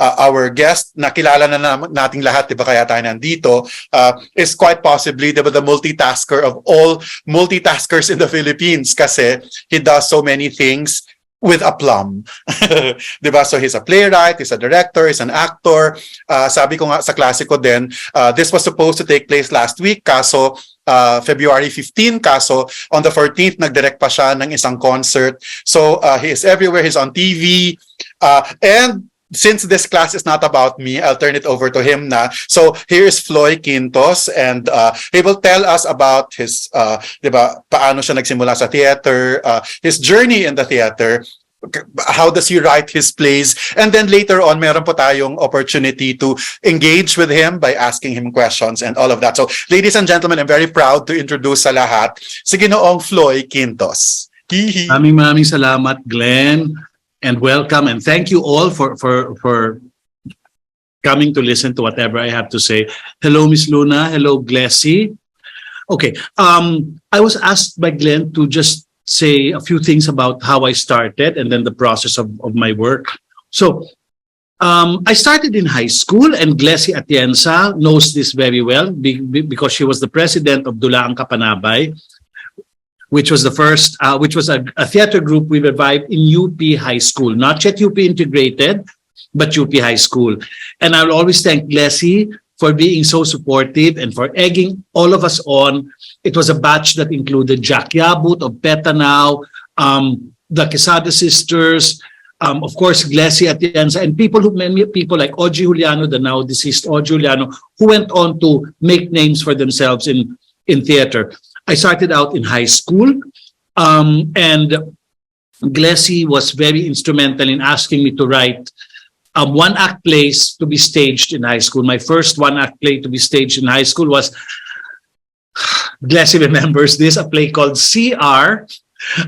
our guest, nakilala na nating lahat, di ba kaya tayo nandito, is quite possibly the multitasker of all multitaskers in the Philippines kasi he does so many things with aplomb. Diba? So he's a playwright, he's a director, he's an actor. Sabi ko nga sa klase ko din, this was supposed to take place last week, kaso February 15, kaso on the 14th, nagdirect pa siya ng isang concert. So he is everywhere, he's on TV. And since this class is not about me, I'll turn it over to him na. So here's Floy Quintos, and he will tell us about his, diba, paano siya nagsimula sa theater, his journey in the theater, how does he write his plays, and then later on, meron po tayong opportunity to engage with him by asking him questions and all of that. So, ladies and gentlemen, I'm very proud to introduce sa lahat si Ginoong Floy Quintos. Maraming salamat, Glenn. And welcome, and thank you all for coming to listen to whatever I have to say. Hello, Miss Luna. Hello, Glessy. Okay, I was asked by Glenn to just say a few things about how I started and then the process of my work. So, I started in high school, and Glessy Atienza knows this very well because she was the president of Dulaang Kapanabay, which was the first, which was a theater group we revived in UP High School, not yet UP Integrated, but UP High School. And I'll always thank Glessy for being so supportive and for egging all of us on. It was a batch that included Jack Yabut of Petanao, the Quesada sisters, of course, Glessy Atienza, and many people like Oji Juliano, the now deceased Oji Juliano, who went on to make names for themselves in theater. I started out in high school, and Glessy was very instrumental in asking me to write one-act plays to be staged in high school. My first one-act play to be staged in high school was, Glessy remembers this, a play called CR,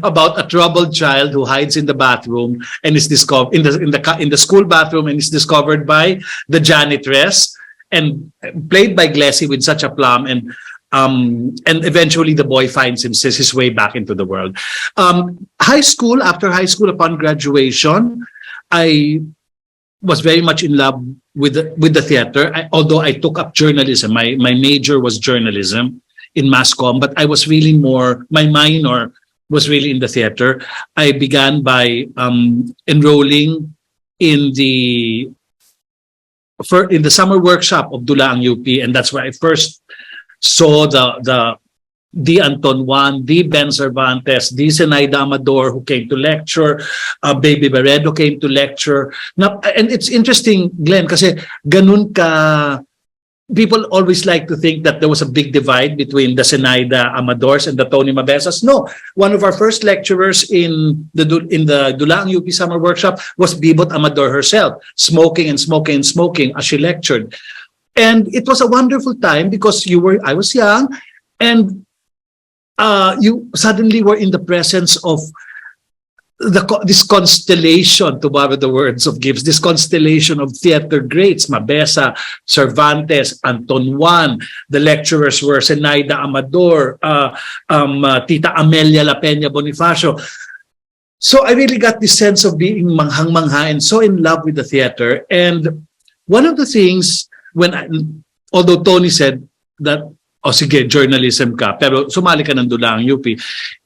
about a troubled child who hides in the bathroom and is discovered in the school bathroom and is discovered by the janitress, and played by Glessy with such aplomb, and eventually the boy finds his way back into the world. After high school, upon graduation, I was very much in love with the theater. Although I took up journalism, my major was journalism in mass comm, but I was really my minor was really in the theater. I began by enrolling in the summer workshop of Dulaang UP, and that's where I first saw the Anton Juan, the Ben Cervantes, the Zenaida Amador, who came to lecture, Baby Beredo came to lecture. Now, and it's interesting, Glenn, kasi ganun ka, people always like to think that there was a big divide between the Zenaida Amadors and the Tony Mabesas. No, one of our first lecturers in the Dulaang UP Summer Workshop was Bibot Amador herself, smoking and smoking and smoking as she lectured. And it was a wonderful time because I was young, and you suddenly were in the presence of this constellation, to borrow the words of Gibbs, this constellation of theater greats, Mabesa, Cervantes, Anton Juan. The lecturers were Zenaida Amador, Tita Amelia La Peña Bonifacio. So I really got this sense of being manghang-mangha and so in love with the theater. And one of the things, although Tony said that, sige, journalism ka, pero sumali ka ng Dulaang UP.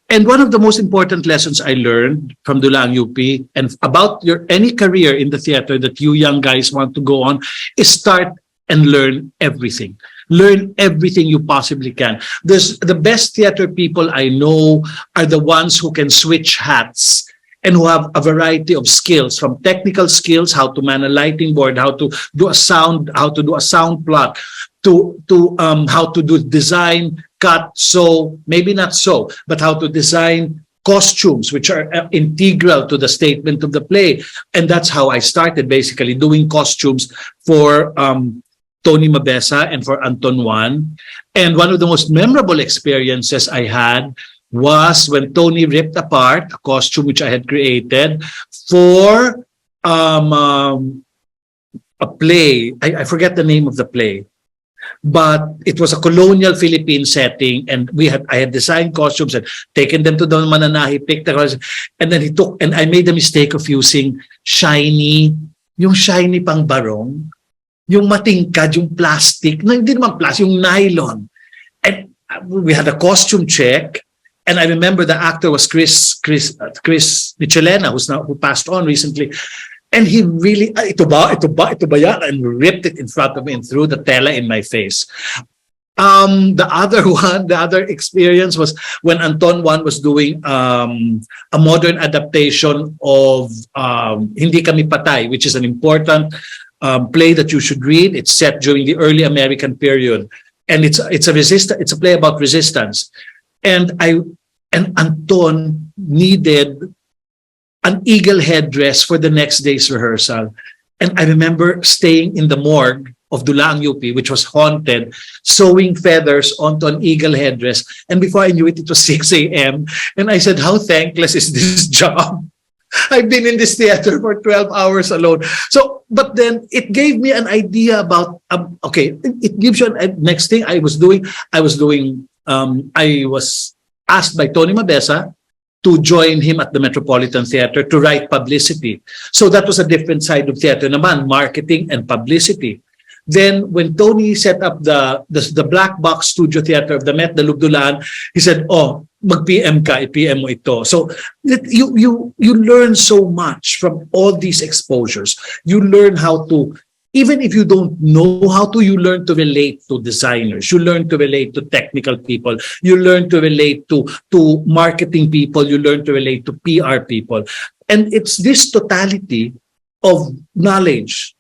And one of the most important lessons I learned from Dulaang UP and about any career in the theater that you young guys want to go on is start and learn everything. Learn everything you possibly can. The best theater people I know are the ones who can switch hats and who have a variety of skills, from technical skills, how to man a lighting board, how to do a sound plot, to how to do design, cut, sew, maybe not sew, but how to design costumes, which are integral to the statement of the play. And that's how I started, basically, doing costumes for Tony Mabesa and for Anton Juan. And one of the most memorable experiences I had was when Tony ripped apart a costume which I had created for a play. I forget the name of the play, but it was a colonial Philippine setting, and I had designed costumes and taken them to Don Mananahi, picked the costumes, and then I made the mistake of using shiny yung shiny pang barong, yung matingkad, yung plastic, na hindi naman plastic, yung nylon. And we had a costume check, and I remember the actor was Chris Michelena, who passed on recently. And he really, ito ba yan? And ripped it in front of me and threw the tela in my face. The other experience was when Anton Juan was doing a modern adaptation of Hindi Kami Patay, which is an important play that you should read. It's set during the early American period, and it's a play about resistance. And Anton needed an eagle headdress for the next day's rehearsal. And I remember staying in the morgue of Dulang UP, which was haunted, sewing feathers onto an eagle headdress. And before I knew it, it was 6 a.m. And I said, how thankless is this job? I've been in this theater for 12 hours alone. So, but then it gave me an idea about, it gives you next thing I was asked by Tony Mabesa to join him at the Metropolitan Theater to write publicity. So that was a different side of theater naman, marketing and publicity. Then when Tony set up the Black Box Studio Theater of the Met, the Lugdulaan, he said, mag-PM ka, i-PM mo ito. So you learn so much from all these exposures. You learn how to, even if you don't know how to, you learn to relate to designers. You learn to relate to technical people. You learn to relate to marketing people. You learn to relate to PR people. And it's this totality of knowledge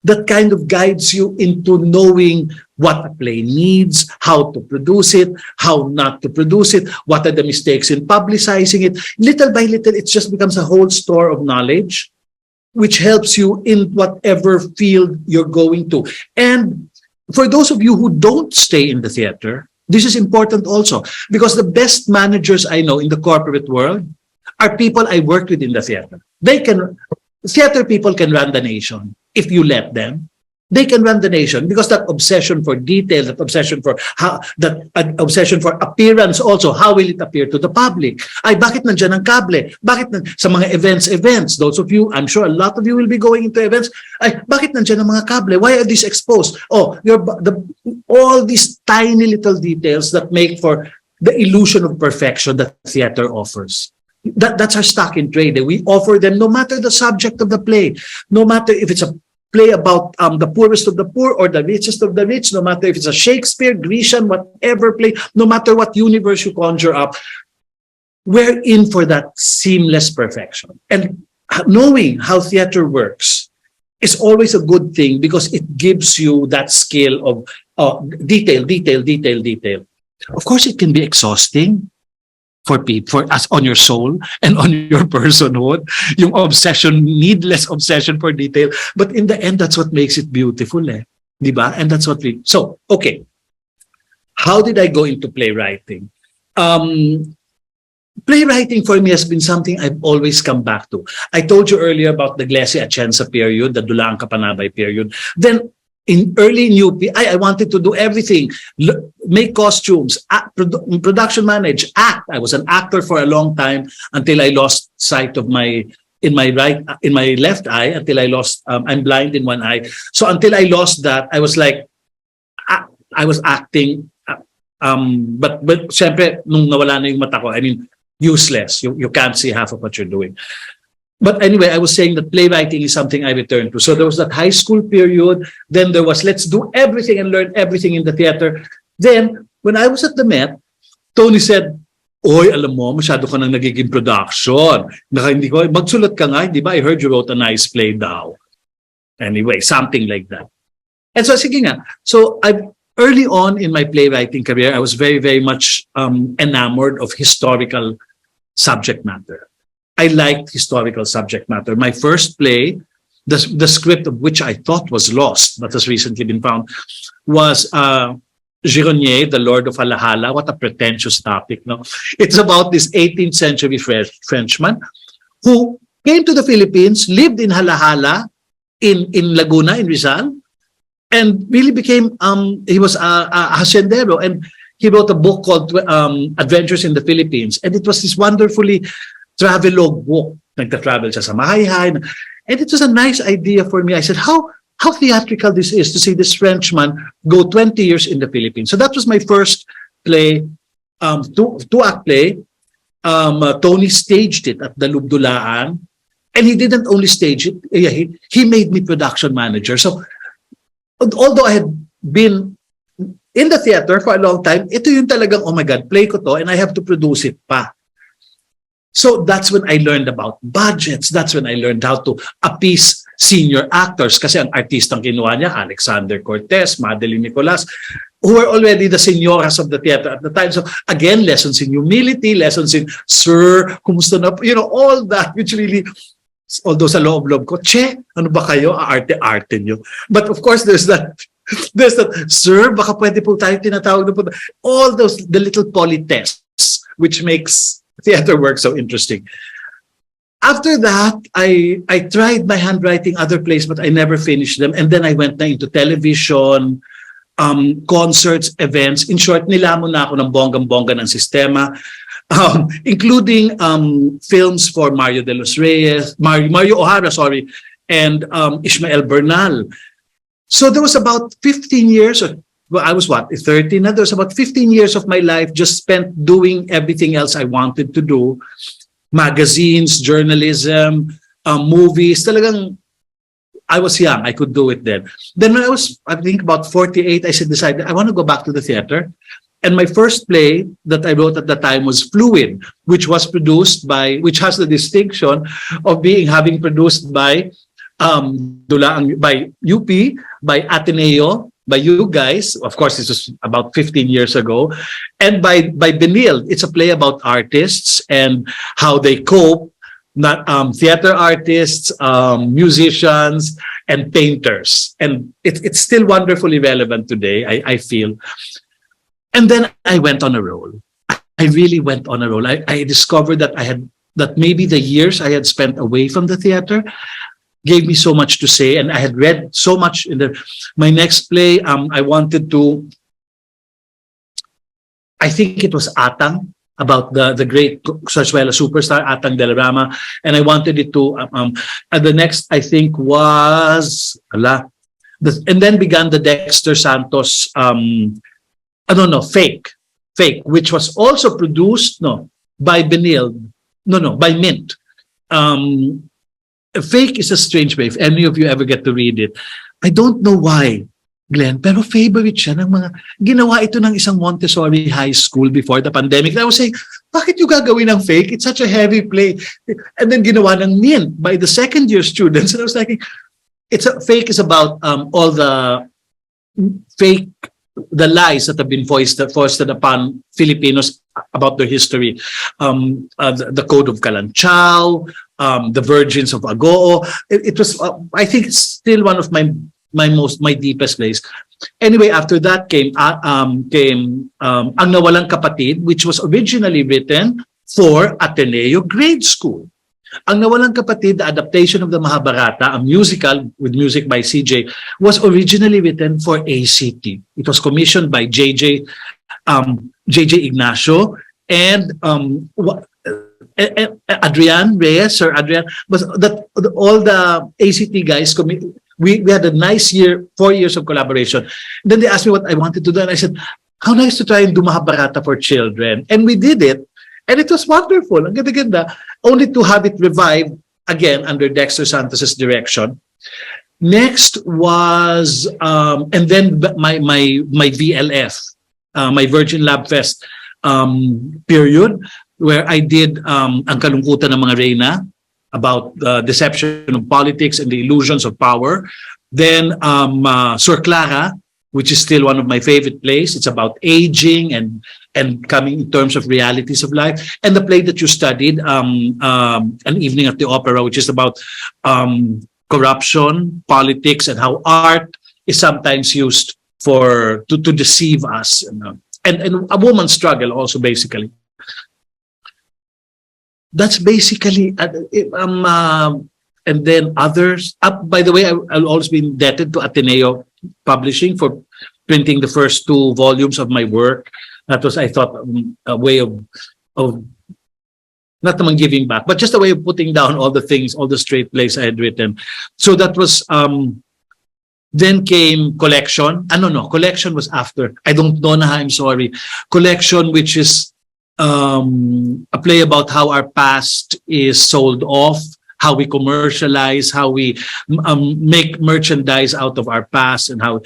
that kind of guides you into knowing what a play needs, how to produce it, how not to produce it, what are the mistakes in publicizing it. Little by little, it just becomes a whole store of knowledge, which helps you in whatever field you're going to. And for those of you who don't stay in the theater, this is important also, because the best managers I know in the corporate world are people I worked with in the theater. Theater people can run the nation if you let them. They can run the nation because that obsession for detail, that obsession for appearance also, how will it appear to the public? Ay, bakit nandiyan ang kable? Sa mga events, those of you, I'm sure a lot of you will be going into events, ay, bakit nandiyan ang mga kable? Why are these exposed? All these tiny little details that make for the illusion of perfection that theater offers. That's our stock in trade. We offer them no matter the subject of the play, no matter if it's a play about the poorest of the poor or the richest of the rich, no matter if it's a Shakespeare, Grecian, whatever play, no matter what universe you conjure up, we're in for that seamless perfection. And knowing how theater works is always a good thing because it gives you that skill of detail. Of course, it can be exhausting for us, on your soul and on your personhood, yung obsession, needless obsession for detail. But in the end, that's what makes it beautiful, diba? And that's what so, okay. How did I go into playwriting? Playwriting for me has been something I've always come back to. I told you earlier about the Glesi Atienza period, the Dulang Kapanabay period. Then in early New UP, I wanted to do everything, make costumes, production manage, act. I was an actor for a long time until I lost sight of my left eye, until I lost, I'm blind in one eye. So until I lost that, I was like, I was acting, but syempre, nung nawala na yung mata ko, I mean, useless. You can't see half of what you're doing. But anyway, I was saying that playwriting is something I returned to. So there was that high school period. Then there was, let's do everything and learn everything in the theater. Then, when I was at the Met, Tony said, oy, alam mo, masyado ka nang nagiging production. Hindi ko, magsulat ka nga, di ba? I heard you wrote a nice play daw. Anyway, something like that. And so, sige nga. So, early on in my playwriting career, I was very, very much enamored of historical subject matter. I liked historical subject matter. My first play, the script of which I thought was lost, but has recently been found, was Gironnier, the Lord of Alahala. What a pretentious topic, no? It's about this 18th century Frenchman who came to the Philippines, lived in Halahala, in Laguna, in Rizal, and really became, he was a haciendero, and he wrote a book called Adventures in the Philippines. And it was this wonderfully travelogue book. Nagta-travel siya sa Mahayhay. And it was a nice idea for me. I said, how theatrical this is to see this Frenchman go 20 years in the Philippines. So that was my first play, two-act play. Tony staged it at the Lubdulaan. And he didn't only stage it, he made me production manager. So although I had been in the theater for a long time, ito yung talagang, oh my God, play ko to and I have to produce it pa. So that's when I learned about budgets. That's when I learned how to appease senior actors. Kasi ang artistang kinuha niya, Alexander Cortez, Madeline Nicolas, who were already the senioras of the theater at the time. So again, lessons in humility, lessons in, sir, kumusta na, all that, which really, although sa loob-loob ko, che, ano ba kayo? Arte-arte nyo. But of course, there's that, sir, baka pwede po tayo tinatawag na po. All those, the little politests, which makes theater work so interesting. After that, I tried my handwriting other plays, but I never finished them. And then I went na into television, concerts, events. In short, nilamon na ako ng bonggang-bongga ng sistema, including films for Mario de los Reyes, Mario O'Hara, sorry, and Ishmael Bernal. So there was about 15 years, well, I was what, 13? There was about 15 years of my life just spent doing everything else I wanted to do. Magazines, journalism, movies. Talagang, I was young. I could do it then. Then when I was, I think about 48, I decided I want to go back to the theater. And my first play that I wrote at the time was Fluid, which was produced by, which has the distinction of having produced by by UP, by Ateneo, by you guys. Of course, this was about 15 years ago. And by Benil. It's a play about artists and how they cope, not theater artists, musicians, and painters. And it's still wonderfully relevant today, I feel. And then I went on a roll. I really went on a roll. I discovered that maybe the years I had spent away from the theater gave me so much to say, and I had read so much in my next play. I wanted to, I think it was Atang, about the great Sarsuela superstar Atang del Rama, and I wanted it to. And the next, I think, was and then began the Dexter Santos. Fake, which was also produced by Benil, by Mint. Fake is a strange way. If any of you ever get to read it, I don't know why, Glenn, pero favorite siya ng mga, ginawa ito ng isang Montessori high school before the pandemic. And I was saying, bakit yung gagawin ng Fake? It's such a heavy play. And then ginawa ng Mint by the second year students. And I was like, Fake is about all the fake, the lies that have been foisted upon Filipinos about their history. The Code of Kalanchao, the Virgins of Agoo. It was, I think it's still one of my deepest plays. Anyway, after that came Ang Nawalang Kapatid, which was originally written for Ateneo Grade School. Ang Nawalang Kapatid, the adaptation of the Mahabharata, a musical with music by CJ, was originally written for ACT. It was commissioned by JJ Ignacio and Adrian Reyes, Sir Adrian, but all the ACT guys, we had a nice 4 years of collaboration. Then they asked me what I wanted to do, and I said, how nice to try and do Mahabharata for children. And we did it, and it was wonderful. Ang ganda-ganda. Only to have it revived again under Dexter Santos's direction. Next was, and then my VLF, my Virgin Lab Fest period, where I did Ang Kalungkutan ng Mga Reyna, about the deception of politics and the illusions of power. Then Sor Clara, which is still one of my favorite plays. It's about aging and coming in terms of realities of life. And the play that you studied, An Evening at the Opera, which is about corruption, politics, and how art is sometimes used to deceive us. And a woman's struggle also, basically. That's basically, and then others. By the way, I'll always be indebted to Ateneo Publishing for printing the first 2 volumes of my work. That was, I thought, a way of not naman giving back, but just a way of putting down all the things, all the straight plays I had written. So that was, then came Collection. No, Collection was after. I don't know na, I'm sorry. Collection, which is a play about how our past is sold off, how we commercialize, how we make merchandise out of our past, and how.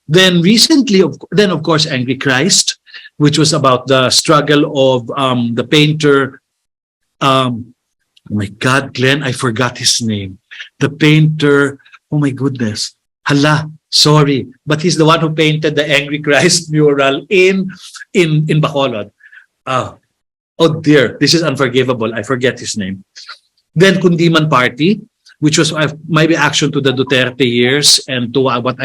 Then recently, of course, Angry Christ, which was about the struggle of the painter. Oh my God, Glenn, I forgot his name. The painter. Oh my goodness. Hala, sorry, but he's the one who painted the Angry Christ mural in Bacolod. Oh dear, this is unforgivable. I forget his name. Then Kundiman Party, which was my reaction to the Duterte years and to what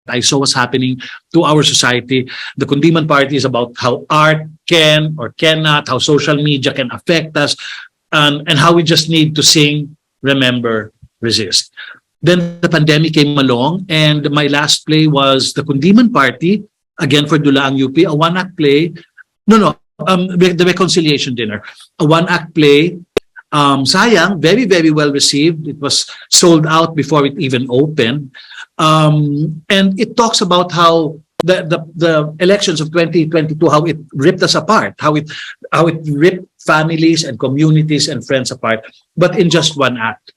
I saw was happening to our society. The Kundiman Party is about how art can or cannot, how social media can affect us, and how we just need to sing, remember, resist. Then the pandemic came along, and my last play was The Kundiman Party, again for Dulaang UP, a one-act play. The Reconciliation Dinner, a one-act play. Sayang, very, very well received. It was sold out before it even opened. And it talks about how the elections of 2022, how it ripped us apart, how it ripped families and communities and friends apart, but in just one act.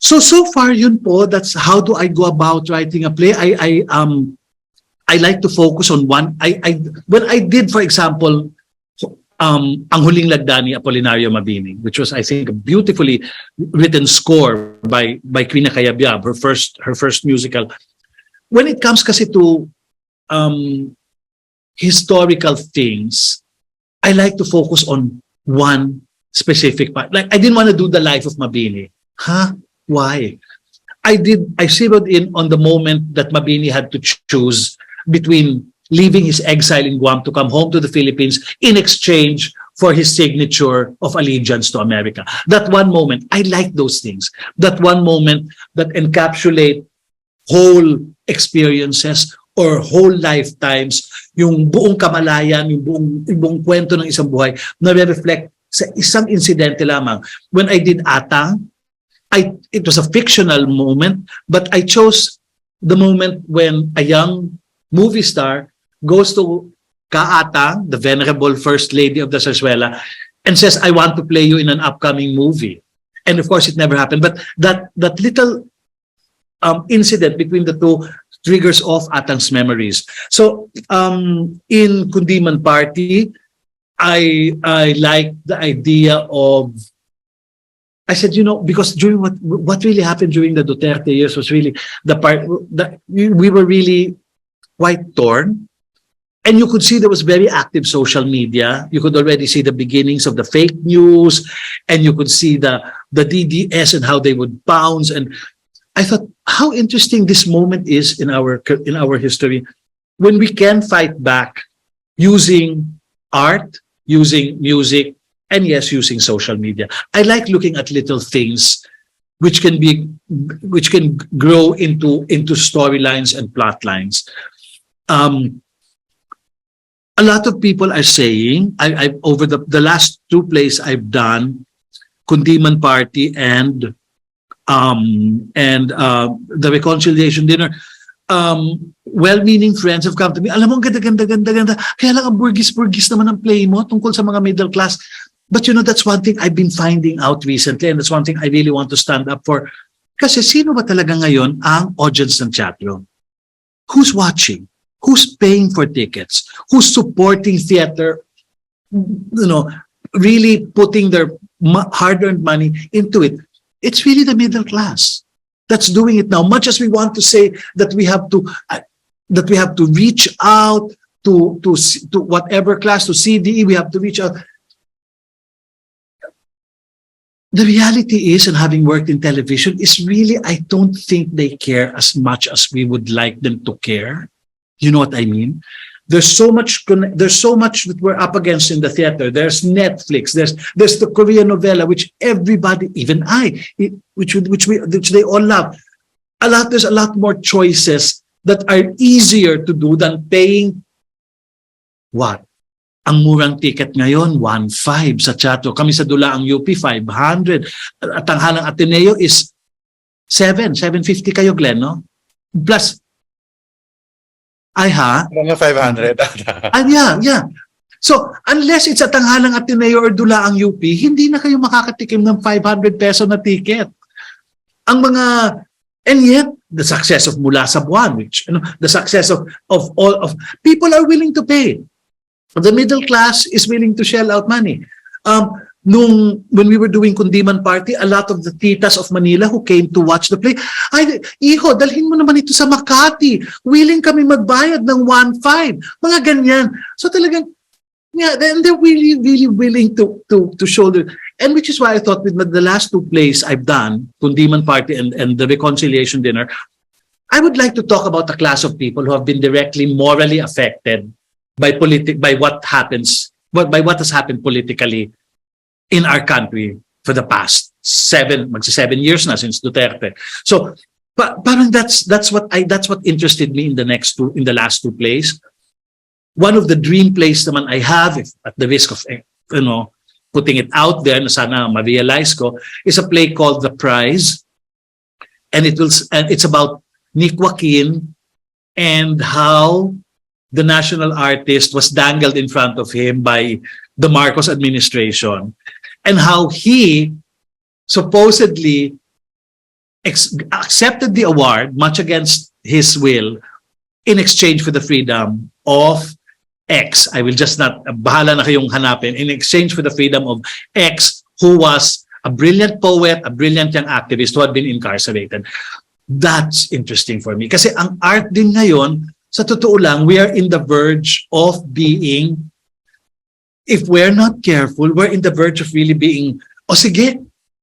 So far, yun po, that's how do I go about writing a play. I like to focus on one. When I did, for example, Ang Huling Lagda ni Apolinario Mabini, which was, I think, a beautifully written score by Queen Kayabyab, her first musical. When it comes kasi to historical things, I like to focus on one specific part. Like, I didn't want to do the life of Mabini. Why? I zeroed in on the moment that Mabini had to choose between leaving his exile in Guam to come home to the Philippines in exchange for his signature of allegiance to America. That one moment, I like those things. That one moment that encapsulate whole experiences or whole lifetimes, yung buong kamalayan, yung buong kwento ng isang buhay na reflect sa isang insidente lamang. When I did Atang, it was a fictional moment, but I chose the moment when a young movie star goes to Kaatang, the venerable first lady of the Zarzuela, and says, I want to play you in an upcoming movie. And of course, it never happened. But that little incident between the two triggers off Atang's memories. So in Kundiman Party, I like the idea of, I said, because during what really happened during the Duterte years was really the part that we were really quite torn. And you could see there was very active social media. You could already see the beginnings of the fake news, and you could see the DDS and how they would bounce. And I thought, how interesting this moment is in our history when we can fight back using art, using music, and yes, using social media. I like looking at little things which can grow into storylines and plot lines. A lot of people are saying, I over the last two plays I've done, Kundiman Party and the Reconciliation Dinner, well-meaning friends have come to me, alam mo, ganda. Kaya lang ang burgis naman ang play mo tungkol sa mga middle class. But that's one thing I've been finding out recently, and that's one thing I really want to stand up for. Kasi sino ba talaga ngayon ang audience ng chatroom? Who's watching? Who's paying for tickets? Who's supporting theater? Really putting their hard-earned money into it. It's really the middle class that's doing it now. Much as we want to say that we have to reach out to whatever class, to CDE, we have to reach out. The reality is, and having worked in television, is really, I don't think they care as much as we would like them to care. You know what I mean? There's so much that we're up against in the theater. There's Netflix. There's the Korean novela, which everybody, even I, which they all love. There's a lot more choices that are easier to do than paying what? Ang murang ticket ngayon, 1.5 sa teatro. Kami sa Dulaang UP, 500. At ang halang Ateneo is 750 kayo, Glenn, no? Plus, Mga 500. yeah. So, unless it's at Tanghalang Ateneo or Dulaang UP, hindi na kayo makakatikim ng 500 peso na ticket. Ang mga, and yet, the success of Mula sa Buwan, which, the success of all of, people are willing to pay. The middle class is willing to shell out money. When we were doing Kundiman Party, a lot of the titas of Manila who came to watch the play, iho, dalhin mo naman ito sa Makati. Willing kami magbayad ng 1.5. Mga ganyan. So talagang, yeah, and they're really, really willing to shoulder. And which is why I thought with the last two plays I've done, Kundiman Party and the Reconciliation Dinner, I would like to talk about a class of people who have been directly morally affected by what has happened politically in our country for the past 7 years na since Duterte. So parang that's what interested me in the last two plays. One of the dream plays naman I have, if at the risk of putting it out there na sana ma-realize ko, is a play called The Prize, and it's about Nick Joaquin and how the national artist was dangled in front of him by the Marcos administration, and how he supposedly accepted the award, much against his will, in exchange for the freedom of X. I will just not, bahala na kayong hanapin, in exchange for the freedom of X, who was a brilliant poet, a brilliant young activist who had been incarcerated. That's interesting for me. Kasi ang art din ngayon, sa totoo lang, we are in the verge of being, if we're not careful, we're in the verge of really being, sige,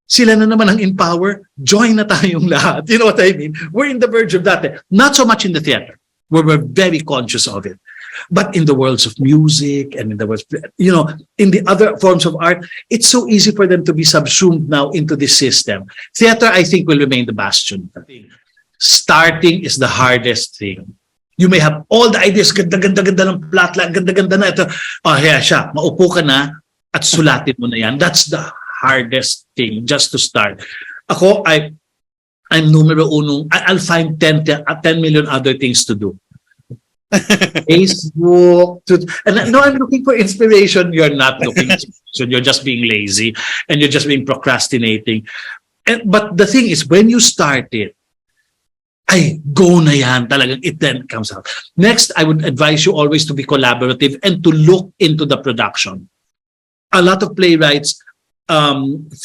sila na naman ang in power, join na tayong lahat. You know what I mean? We're in the verge of that. Not so much in the theater, where we're very conscious of it. But in the worlds of music and in the worlds, in the other forms of art, it's so easy for them to be subsumed now into this system. Theater, I think, will remain the bastion. Starting is the hardest thing. You may have all the ideas, ganda-ganda ng plotline, ganda-ganda na ito. Siya, maupo ka na at sulatin mo na yan. That's the hardest thing, just to start. Ako, I'm numero uno. I'll find 10 million other things to do. Facebook, and no, I'm looking for inspiration. You're not looking for inspiration. You're just being lazy and you're just being procrastinating. But the thing is, when you start it, go na yan. Talagang it then comes out. Next, I would advise you always to be collaborative and to look into the production. A lot of playwrights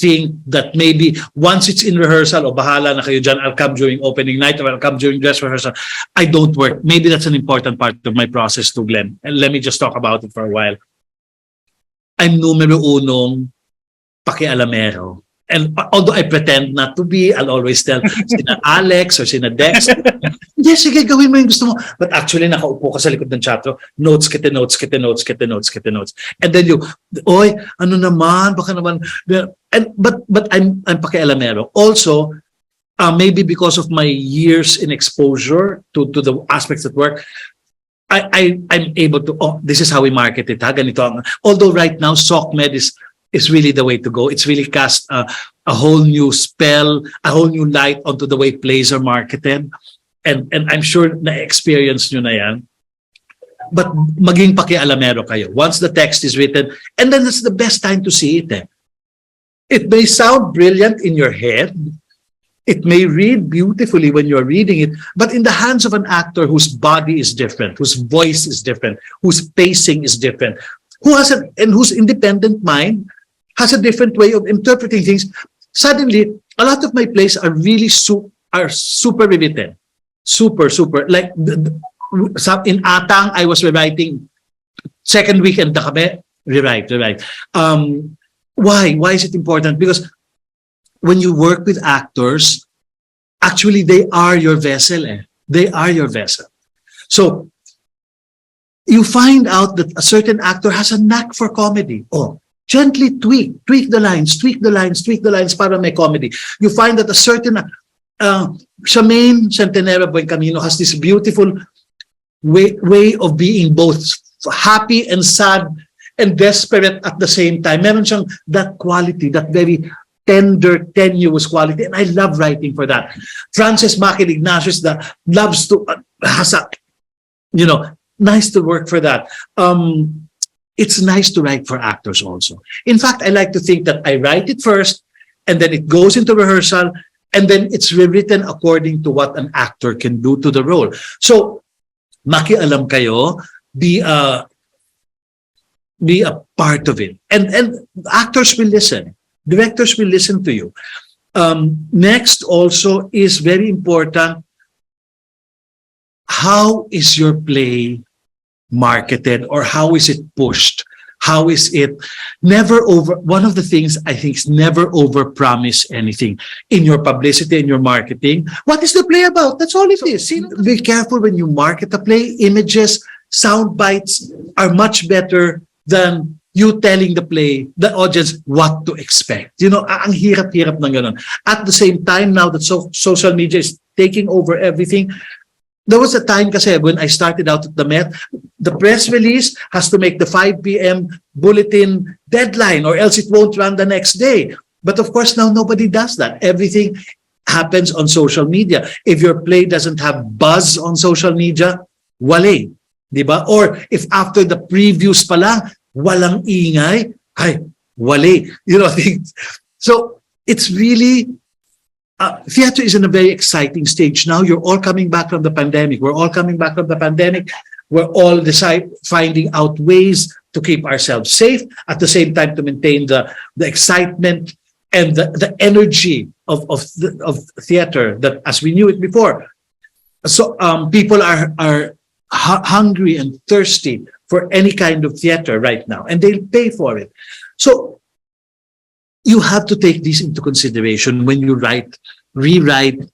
think that maybe once it's in rehearsal, bahala na kayo dyan, I'll come during opening night or I'll come during dress rehearsal. I don't work. Maybe that's an important part of my process too, Glenn. And let me just talk about it for a while. I'm numero unong pakialamero. And although I pretend not to be, I'll always tell sina Alex or sina Dex, yes, sige, gawin mo yung gusto mo. But actually, nakaupo ka sa likod ng teatro, notes. And then ano naman, baka naman. But I'm pakialamero. Also, maybe because of my years in exposure to the aspects at work, I'm able to, this is how we market it. Ganito. Although right now, SOCMED is really the way to go. It's really cast a whole new spell, a whole new light onto the way plays are marketed. And I'm sure na-experience nyo na yan. But maging pakialamero kayo. Once the text is written, and then that's the best time to see it. It may sound brilliant in your head. It may read beautifully when you're reading it, but in the hands of an actor whose body is different, whose voice is different, whose pacing is different, whose independent mind has a different way of interpreting things, suddenly, a lot of my plays are really super rewritten. Super. Like, in Atang, I was rewriting, second weekend na kami, rewrite. Why? Why is it important? Because when you work with actors, actually, they are your vessel. They are your vessel. So, you find out that a certain actor has a knack for comedy. Gently tweak the lines para may comedy. You find that a certain Charmaine Centenera Buencamino has this beautiful way of being both happy and sad and desperate at the same time. Meron siyang that quality, that very tender, tenuous quality. And I love writing for that. Frances Makin Ignatius that loves to, has a, you know, nice to work for that. It's nice to write for actors also. In fact, I like to think that I write it first, and then it goes into rehearsal, and then it's rewritten according to what an actor can do to the role. So, makialam kayo, be a part of it. And actors will listen. Directors will listen to you. Next also is very important. How is your play marketed, or how is it pushed? How is it one of the things I think is never over promise anything in your publicity and your marketing. What is the play about? That's all it is. Be careful when you market a play. Images, sound bites are much better than you telling the audience what to expect. You know, ang hirap-hirap ng ganun. At the same time, now that social media is taking over everything, there was a time kasi when I started out at the Met, the press release has to make the 5 p.m. bulletin deadline, or else it won't run the next day. But of course, now nobody does that. Everything happens on social media. If your play doesn't have buzz on social media, wale. Diba? Or if after the previews pa lang, walang ingay, ay, wale. You know, so it's really, theater is in a very exciting stage now. You're all coming back from the pandemic. We're all coming back from the pandemic. We're all finding out ways to keep ourselves safe, at the same time to maintain the excitement and the energy of theater that as we knew it before. So people are hungry and thirsty for any kind of theater right now, and they'll pay for it. So you have to take these into consideration when you write, rewrite,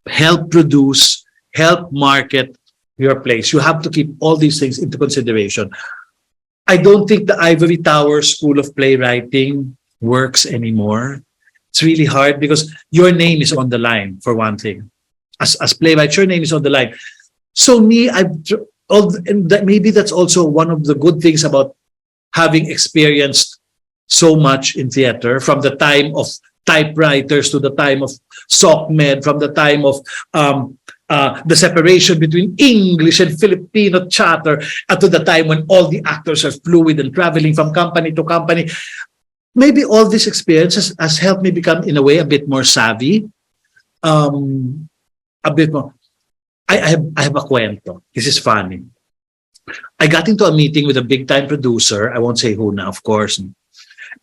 help produce, help market your plays. You have to keep all these things into consideration. I don't think the Ivory Tower School of Playwriting works anymore. It's really hard because your name is on the line, for one thing. As playwright, your name is on the line. So maybe that's also one of the good things about having experienced so much in theater, from the time of typewriters to the time of SOCMED, from the time of the separation between English and Filipino chatter, to the time when all the actors are fluid and traveling from company to company. Maybe all this experience has helped me become, in a way, a bit more savvy. A bit more. I have a cuento. This is funny. I got into a meeting with a big-time producer. I won't say who now, of course.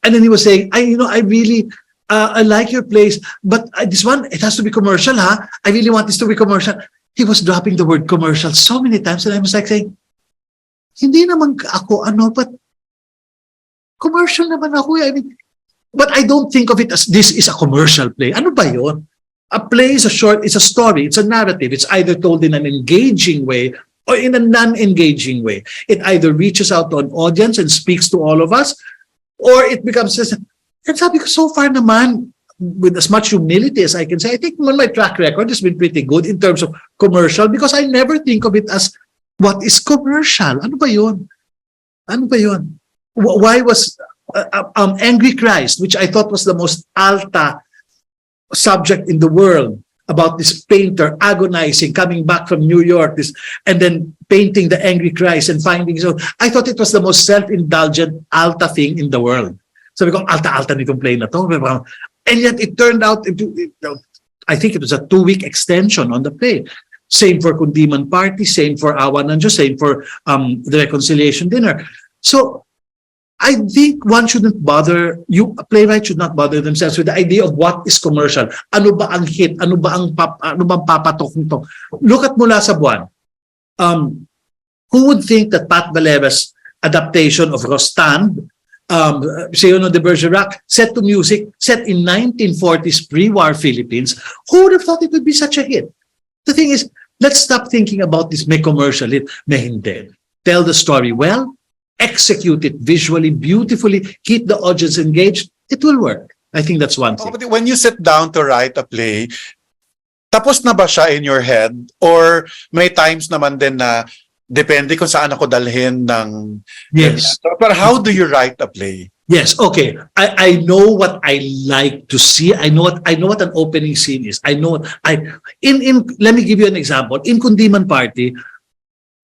And then he was saying, I really, I like your place, but this one, it has to be commercial, huh? I really want this to be commercial. He was dropping the word commercial so many times, and I was like saying, hindi naman ako, but commercial naman ako. I mean, but I don't think of it as this is a commercial play. Ano ba yun? A play is it's a story, it's a narrative. It's either told in an engaging way or in a non-engaging way. It either reaches out to an audience and speaks to all of us, or it becomes just, and sabi ko, so far naman, with as much humility as I can say, I think my track record has been pretty good in terms of commercial, because I never think of it as, what is commercial? Ano ba yun? Ano ba yun? Why was Angry Christ, which I thought was the most alta subject in the world, about this painter agonizing, coming back from New York, and then painting the Angry Christ and finding, so I thought it was the most self-indulgent alta thing in the world. Sabi ko, alta-alta nitong play na to. And yet it turned out into, I think it was a 2-week extension on the play. Same for Kundiman Party, same for Awa ng Diyos, same for the Reconciliation Dinner. So I think one shouldn't bother, a playwright should not bother themselves with the idea of what is commercial. Ano ba ang hit? Ano bang papatok nito? Look at Mula sa Buwan. Who would think that Pat Valera's adaptation of Rostand, Seyono de Bergerac, set to music, set in 1940s pre-war Philippines, who would have thought it would be such a hit? The thing is, let's stop thinking about this may commercial hit, may hindi. Tell the story well, execute it visually, beautifully, keep the audience engaged, it will work. I think that's one thing. But when you sit down to write a play, tapos na ba siya in your head? Or may times naman din na Depende kung saan ako dalhin ng... Yes. But how do you write a play? Yes, okay. I know what I like to see. I know what an opening scene is. I know in let me give you an example. In Kundiman Party,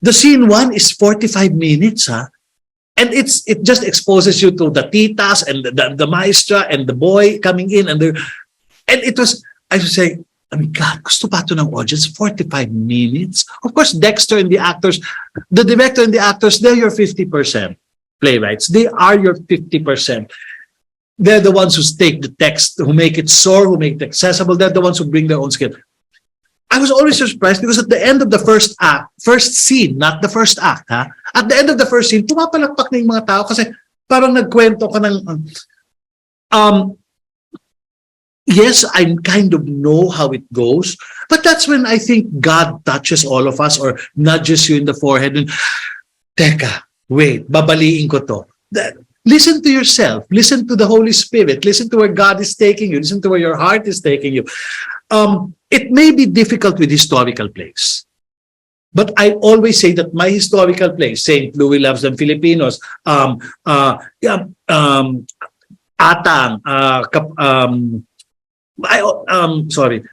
the scene 1 is 45 minutes, and it just exposes you to the titas and the maestra and the boy coming in, and it was, I should say, I mean, God, gusto pa ito ng audience, 45 minutes. Of course, Dexter and the actors, the director and the actors, they're your 50%. Playwrights, they are your 50%. They're the ones who take the text, who make it soar, who make it accessible. They're the ones who bring their own skill. I was always surprised because at the end of the first scene, not the first act, at the end of the first scene, pumapalakpak na yung mga tao kasi parang nagkwento ka ng, yes, I kind of know how it goes, but that's when I think God touches all of us or nudges you in the forehead and, teka, wait, babaliin ko to. Listen to yourself. Listen to the Holy Spirit. Listen to where God is taking you. Listen to where your heart is taking you. It may be difficult with historical plays. But I always say that my historical plays, St. Louis Loves Them Filipinos, Atang,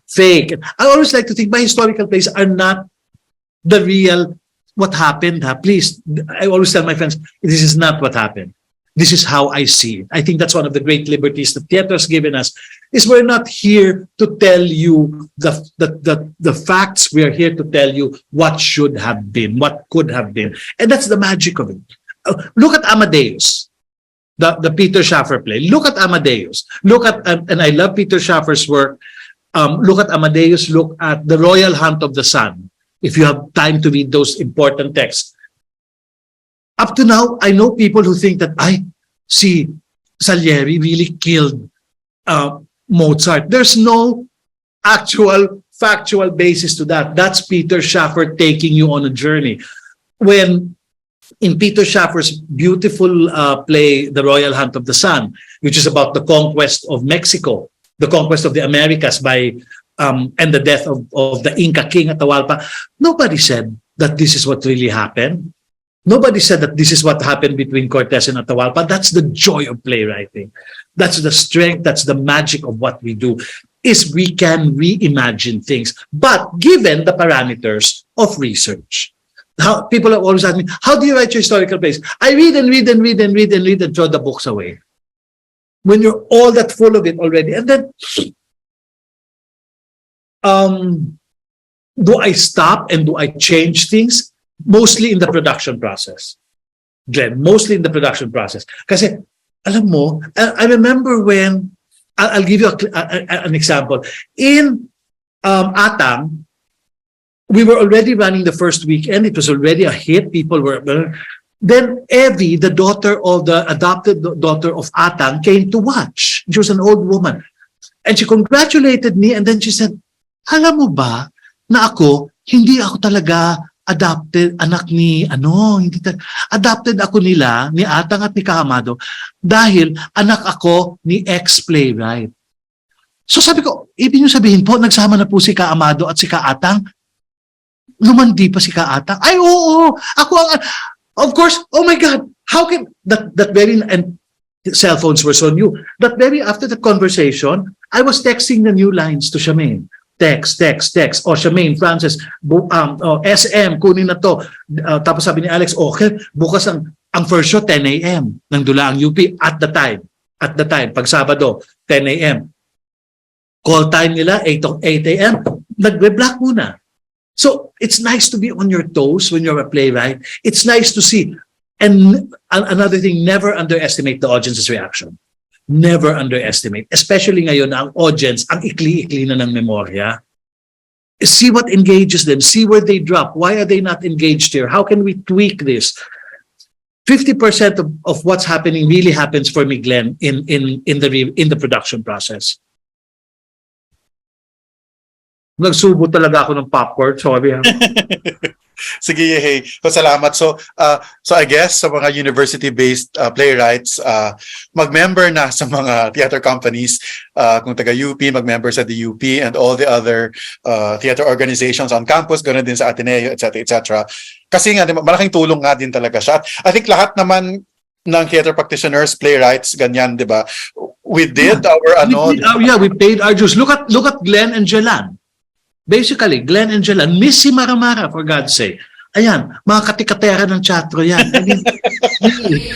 Fake. I always like to think my historical plays are not the real what happened. Please, I always tell my friends, this is not what happened. This is how I see it. I think that's one of the great liberties that theater has given us, is we're not here to tell you the facts. We're here to tell you what should have been, what could have been. And that's the magic of it. Look at Amadeus, the Peter Schaffer play. Look at Amadeus. Look at, and I love Peter Schaffer's work. Look at Amadeus. Look at The Royal Hunt of the Sun. If you have time to read those important texts. Up to now, I know people who think that, Salieri really killed Mozart. There's no actual factual basis to that. That's Peter Schaffer taking you on a journey. When in Peter Schaffer's beautiful play, The Royal Hunt of the Sun, which is about the conquest of Mexico, the conquest of the Americas by and the death of the Inca king Atahualpa, nobody said that this is what really happened. Nobody said that this is what happened between Cortes and Atahualpa. That's the joy of playwriting. That's the strength, that's the magic of what we do, is we can reimagine things, but given the parameters of research. How people have always asked me, how do you write your historical plays? I read and read and read and read and read and throw the books away. When you're all that full of it already. And then, do I stop and do I change things? Mostly in the production process. Glenn, mostly in the production process. Kasi, alam mo, I remember when, I'll give you an example. In Atang, we were already running the first weekend. It was already a hit. People were... Then Evie, the adopted daughter of Atang, came to watch. She was an old woman. And she congratulated me and then she said, alam mo ba na hindi ako talaga adopted anak ni adopted ako nila ni Atang at ni Kaamado dahil anak ako ni ex-playwright. So sabi ko, ibig niyo sabihin po, nagsama na po si Kaamado at si Kaatang? Lumandi pa si Kaatang? Ay, oo, ako ang... Of course, oh my God, how can that very, and cell phones were so new, that very after the conversation, I was texting the new lines to Charmaine. Text. O Charmaine, Francis, SM, kunin na to. Tapos sabi ni Alex, okay, bukas ang first show, 10 a.m. ng Dulaang UP at the time. Pag Sabado, 10 a.m. Call time nila, 8 a.m. Nagbe-block muna. So it's nice to be on your toes when you're a playwright. It's nice to see. And another thing, never underestimate the audience's reaction. Never underestimate. Especially ngayon na ang audience, ang ikli-ikli na ng memorya. See what engages them. See where they drop. Why are they not engaged here? How can we tweak this? 50% of what's happening really happens for me, Glenn, in the production process. Nagsubo talaga ako ng popcorn, sorry ha. Sige, hey. So, salamat. So I guess sa mga university-based playwrights, mag-member na sa mga theater companies, kung taga-UP, mag-member sa DUP and all the other theater organizations on campus, ganoon din sa Ateneo, etc., etc. Kasi nga, malaking tulong nga din talaga siya. I think lahat naman ng theater practitioners, playwrights, ganyan, di ba? We did our we paid our dues. Look at Glenn and Jelan. Basically, Glenn and Jelan, Miss si Maramara, for God's sake. Ayan, mga katikatera ng teatro yan. I mean, really.